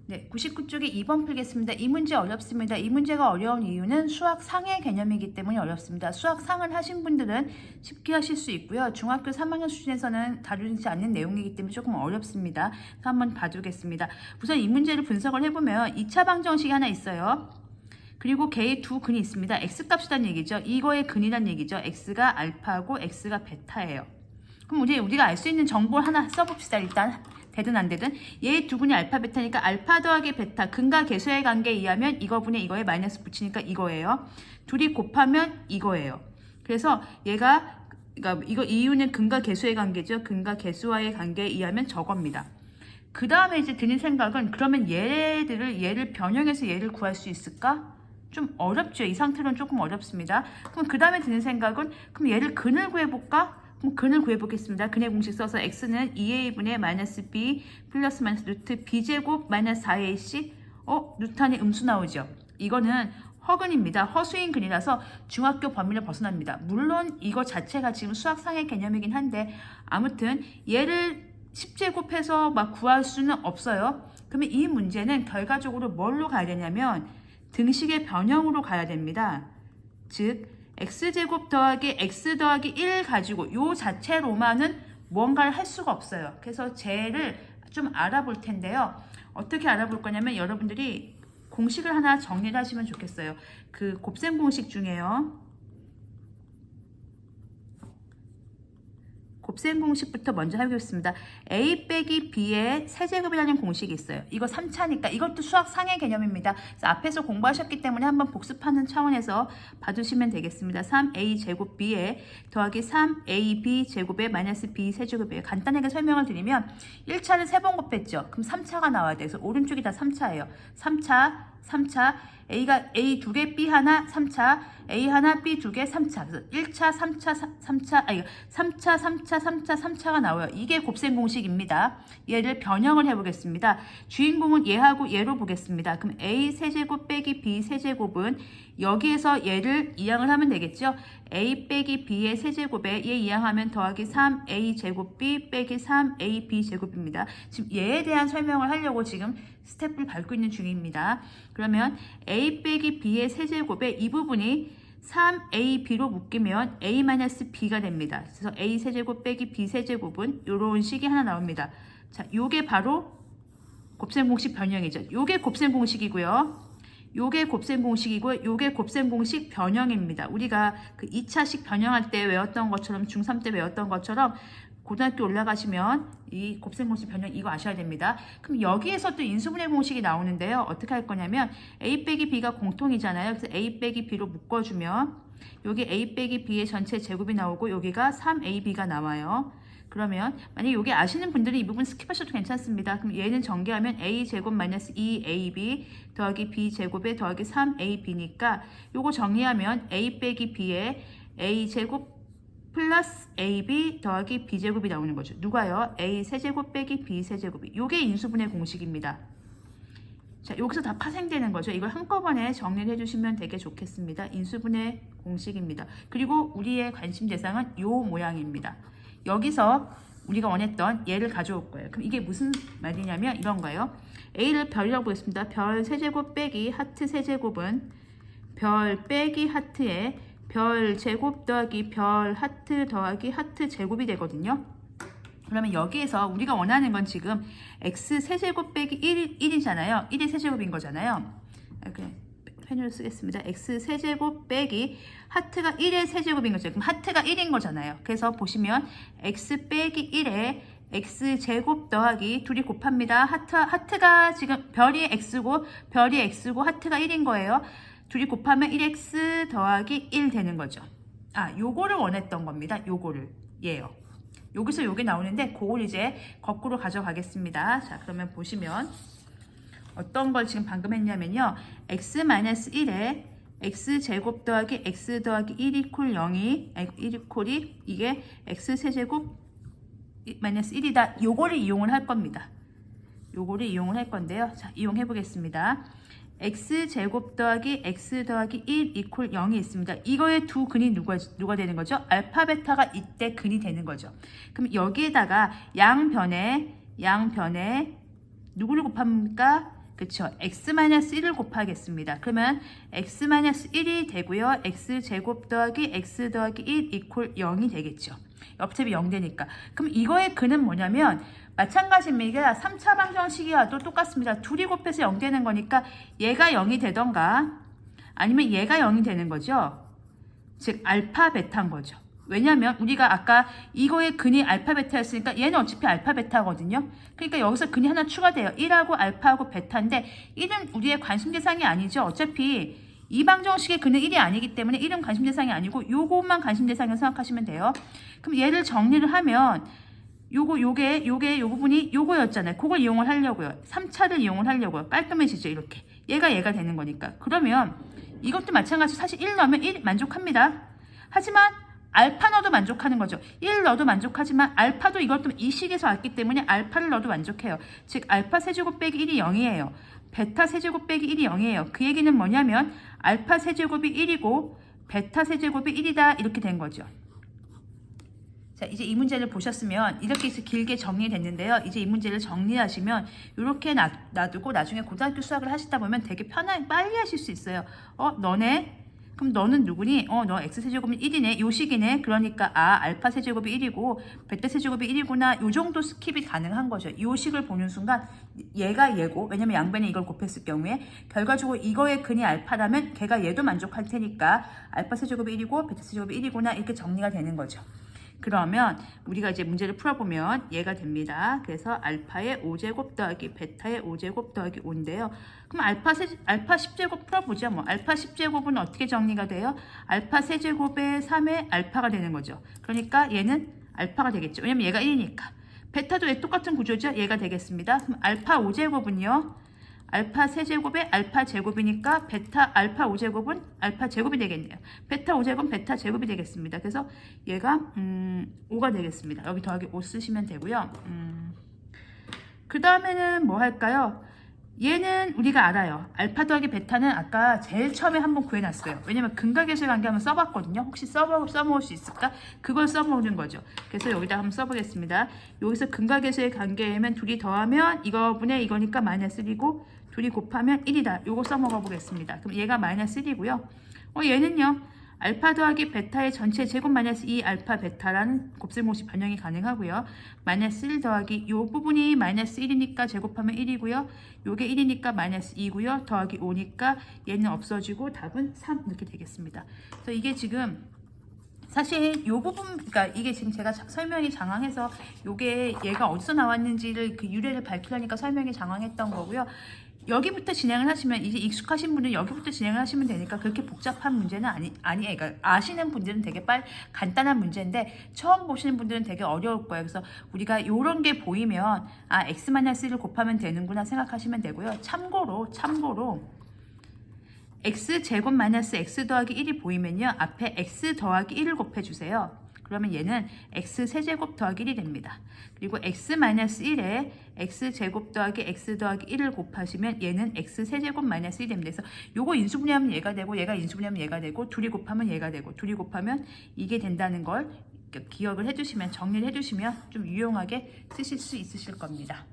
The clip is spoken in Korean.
네, 99쪽에 2번 풀겠습니다. 이 문제 어렵습니다. 이 문제가 어려운 이유는 수학 상의 개념이기 때문에 어렵습니다. 수학 상을 하신 분들은 쉽게 하실 수 있고요. 중학교 3학년 수준에서는 다루지 않는 내용이기 때문에 조금 어렵습니다. 그래서 한번 봐두겠습니다. 우선 이 문제를 분석을 해보면 2차 방정식이 하나 있어요. 그리고 걔의 두 근이 있습니다. x값이란 얘기죠. 이거의 근이란 얘기죠. x가 알파고 x가 베타예요. 그럼 우리가 알 수 있는 정보를 하나 써봅시다. 일단 되든 안 되든 얘의 두 근이 알파 베타니까 알파 더하기 베타 근과 계수의 관계에 의하면 이거분의 이거에 마이너스 붙이니까 이거예요. 둘이 곱하면 이거예요. 그래서 그러니까 이거 이유는 근과 계수의 관계죠. 근과 계수와의 관계에 의하면 저겁니다. 그 다음에 이제 드는 생각은 그러면 얘를 변형해서 얘를 구할 수 있을까? 좀 어렵죠. 이 상태로는 조금 어렵습니다. 그럼 그 다음에 드는 생각은 그럼 얘를 근을 구해볼까? 그럼 근을 구해보겠습니다. 근의 공식 써서 x는 2a분의 마이너스 b 플러스 마이너스 루트 b제곱 마이너스 4ac 루트 안에 음수 나오죠. 이거는 허근입니다. 허수인 근이라서 중학교 범위를 벗어납니다. 물론 이거 자체가 지금 수학상의 개념이긴 한데 아무튼 얘를 10제곱해서 막 구할 수는 없어요. 그러면 이 문제는 결과적으로 뭘로 가야 되냐면 등식의 변형으로 가야 됩니다. 즉 x제곱 더하기 x 더하기 1 가지고 요 자체로만은 뭔가를 할 수가 없어요. 그래서 쟤를 좀 알아볼 텐데요. 어떻게 알아볼 거냐면 여러분들이 공식을 하나 정리를 하시면 좋겠어요. 그 곱셈 공식 중에요. 곱셈 공식부터 먼저 해보겠습니다. a 빼기 b의 세제곱이라는 공식이 있어요. 이거 3차니까 이것도 수학 상의 개념입니다. 그래서 앞에서 공부하셨기 때문에 한번 복습하는 차원에서 봐두시면 되겠습니다. 3a 제곱 b에 더하기 3ab 제곱에 마이너스 b 세제곱이에요. 간단하게 설명을 드리면 1차를 3번 곱했죠. 그럼 3차가 나와야 돼요. 그래서 오른쪽이 다 3차예요. 3차 A가 A 2개, B 하나, 3차, A 하나, B 2개, 3차. 그래서 1차, 3차가 나와요. 이게 곱셈 공식입니다. 얘를 변형을 해보겠습니다. 주인공은 얘하고 얘로 보겠습니다. 그럼 A 세제곱 빼기 B 세제곱은 여기에서 얘를 이항을 하면 되겠죠. A 빼기 B의 세제곱에 얘 이항하면 더하기 3A 제곱 B 빼기 3AB 제곱입니다. 지금 얘에 대한 설명을 하려고 지금 스텝을 밟고 있는 중입니다. 그러면 A 빼기 B의 세제곱에 이 부분이 3AB로 묶이면 A-B가 됩니다. 그래서 A 세제곱 빼기 B 세제곱은 이런 식이 하나 나옵니다. 자, 요게 바로 곱셈 공식 변형이죠. 요게 곱셈 공식이고요. 요게 곱셈 공식이고 요게 곱셈 공식 변형입니다. 우리가 그 2차식 변형할 때 외웠던 것처럼 중3 때 외웠던 것처럼 고등학교 올라가시면 이 곱셈 공식 변형 이거 아셔야 됩니다. 그럼 여기에서 또 인수분해 공식이 나오는데요. 어떻게 할 거냐면 a 빼기 b가 공통이잖아요. 그래서 a 빼기 b로 묶어주면 여기 a 빼기 b의 전체 제곱이 나오고 여기가 3ab가 나와요. 그러면 만약에 여기 아시는 분들은 이 부분 스킵하셔도 괜찮습니다. 그럼 얘는 전개하면 a 제곱 마이너스 2ab 더하기 b 제곱에 더하기 3ab니까 요거 정리하면 a 빼기 b에 a 제곱 플러스 ab 더하기 b제곱이 나오는 거죠. 누가요? a 세제곱 빼기 b 세제곱이. 요게 인수분해 공식입니다. 자, 여기서 다 파생되는 거죠. 이걸 한꺼번에 정리를 해주시면 되게 좋겠습니다. 인수분해 공식입니다. 그리고 우리의 관심 대상은 요 모양입니다. 여기서 우리가 원했던 얘를 가져올 거예요. 그럼 이게 무슨 말이냐면 이런 거예요. a를 별이라고 보겠습니다. 별 세제곱 빼기 하트 세제곱은 별 빼기 하트에 별 제곱 더하기 별 하트 더하기 하트 제곱이 되거든요. 그러면 여기에서 우리가 원하는 건 지금 x 세제곱 빼기 1이잖아요. 1이 세제곱인 거잖아요. 그냥 펜으로 쓰겠습니다. x 세제곱 빼기 하트가 1의 세제곱인 거죠. 그럼 하트가 1인 거잖아요. 그래서 보시면 x 빼기 1에 x제곱 더하기 둘이 곱합니다. 하트가 지금 별이 x고 하트가 1인 거예요. 둘이 곱하면 1x 더하기 1 되는 거죠. 요거를 원했던 겁니다. 요거를. 얘요. 여기서 요게 나오는데 그걸 이제 거꾸로 가져가겠습니다. 자, 그러면 보시면 어떤 걸 지금 방금 했냐면요. x-1에 x제곱 더하기 x 더하기 1 이퀄 0이 1 이퀄이 이게 x세제곱 마이너스 1이다. 요거를 이용을 할 겁니다. 요거를 이용을 할 건데요. 자, 이용해 보겠습니다. x제곱 더하기 x 더하기 1 이퀄 0이 있습니다. 이거의 두 근이 누가 되는 거죠? 알파 베타가 이때 근이 되는 거죠. 그럼 여기에다가 양변에 누구를 곱합니까? 그쵸? x-1을 곱하겠습니다. 그러면 x-1이 되고요. x제곱 더하기 x 더하기 1 이퀄 0이 되겠죠. 옆집이 0 되니까. 그럼 이거의 근은 뭐냐면 마찬가지입니다. 3차 방정식이와도 똑같습니다. 둘이 곱해서 0 되는 거니까 얘가 0이 되던가 아니면 얘가 0이 되는 거죠. 즉 알파 베타인 거죠. 왜냐면 우리가 아까 이거의 근이 알파 베타였으니까 얘는 어차피 알파 베타거든요. 그러니까 여기서 근이 하나 추가돼요. 1하고 알파하고 베타인데 1은 우리의 관심 대상이 아니죠. 어차피 이 방정식의 근은 1이 아니기 때문에 1은 관심 대상이 아니고 요것만 관심 대상이라고 생각하시면 돼요. 그럼 얘를 정리를 하면 요 부분이 요거였잖아요. 그걸 이용을 하려고요. 3차를 이용을 하려고요. 깔끔해지죠. 이렇게. 얘가 되는 거니까. 그러면 이것도 마찬가지로 사실 1 넣으면 1 만족합니다. 하지만 알파 넣어도 만족하는 거죠. 1 넣어도 만족하지만 알파도 이것도 이 식에서 왔기 때문에 알파를 넣어도 만족해요. 즉 알파 세제곱 빼기 1이 0이에요. 베타 세제곱 빼기 1이 0이에요. 그 얘기는 뭐냐면 알파 세제곱이 1이고 베타 세제곱이 1이다 이렇게 된 거죠. 자, 이제 이 문제를 보셨으면 이렇게 해서 길게 정리됐는데요. 이제 이 문제를 정리하시면 이렇게 놔두고 나중에 고등학교 수학을 하시다 보면 되게 편하게 빨리 하실 수 있어요. 너네? 그럼 너는 누구니? 너 x세제곱은 1이네. 요 식이네. 그러니까 알파 세제곱이 1이고 베타 세제곱이 1이구나. 요 정도 스킵이 가능한 거죠. 요 식을 보는 순간 얘가 얘고 왜냐면 양변에 이걸 곱했을 경우에 결과적으로 이거의 근이 알파라면 걔가 얘도 만족할 테니까 알파 세제곱이 1이고 베타 세제곱이 1이구나 이렇게 정리가 되는 거죠. 그러면 우리가 이제 문제를 풀어보면 얘가 됩니다. 그래서 알파의 5제곱 더하기 베타의 5제곱 더하기 5인데요. 그럼 알파 10제곱 풀어보죠. 뭐 알파 10제곱은 어떻게 정리가 돼요? 알파 세제곱의 3의 알파가 되는 거죠. 그러니까 얘는 알파가 되겠죠. 왜냐면 얘가 1이니까. 베타도 얘 똑같은 구조죠. 얘가 되겠습니다. 그럼 알파 5제곱은요. 알파 세제곱의 알파 제곱이니까 베타 알파 5제곱은 알파 제곱이 되겠네요. 베타 5제곱은 베타 제곱이 되겠습니다. 그래서 얘가 5가 되겠습니다. 여기 더하기 5 쓰시면 되고요. 그 다음에는 뭐 할까요? 얘는 우리가 알아요. 알파 더하기 베타는 아까 제일 처음에 한번 구해놨어요. 왜냐면 근각계수의 관계 한번 써봤거든요. 혹시 써먹을 수 있을까? 그걸 써먹는 거죠. 그래서 여기다 한번 써보겠습니다. 여기서 근각계수의 관계면 둘이 더하면 이거분의 이거니까 마이너스 1이고 둘이 곱하면 1이다. 요거 써먹어 보겠습니다. 그럼 얘가 마이너스 1이고요. 얘는요. 알파 더하기 베타의 전체 제곱 마이너스 2 알파 베타라는 곱셈공식 변형이 가능하고요. 마이너스 1 더하기 요 부분이 마이너스 1이니까 제곱하면 1이고요. 요게 1이니까 마이너스 2고요. 더하기 5니까 얘는 없어지고 답은 3 이렇게 되겠습니다. 그래서 이게 지금 사실 요 부분, 그러니까 이게 지금 제가 설명이 장황해서 요게 얘가 어디서 나왔는지를 그 유래를 밝히려니까 설명이 장황했던 거고요. 여기부터 진행을 하시면 이제 익숙하신 분은 여기부터 진행을 하시면 되니까 그렇게 복잡한 문제는 아니에요. 그러니까 아시는 분들은 되게 간단한 문제인데 처음 보시는 분들은 되게 어려울 거예요. 그래서 우리가 이런 게 보이면 x-1을 곱하면 되는구나 생각하시면 되고요. 참고로 x제곱 마이너스 x 더하기 1이 보이면요. 앞에 x 더하기 1을 곱해주세요. 그러면 얘는 x세제곱 더하기 1이 됩니다. 그리고 x-1에 x제곱 더하기 x 더하기 1을 곱하시면 얘는 x세제곱 마이너스 1이 됩니다. 그래서 요거 인수분해하면 얘가 되고 얘가 인수분해하면 얘가 되고 둘이 곱하면 얘가 되고 둘이 곱하면 이게 된다는 걸 기억을 해주시면 정리를 해주시면 좀 유용하게 쓰실 수 있으실 겁니다.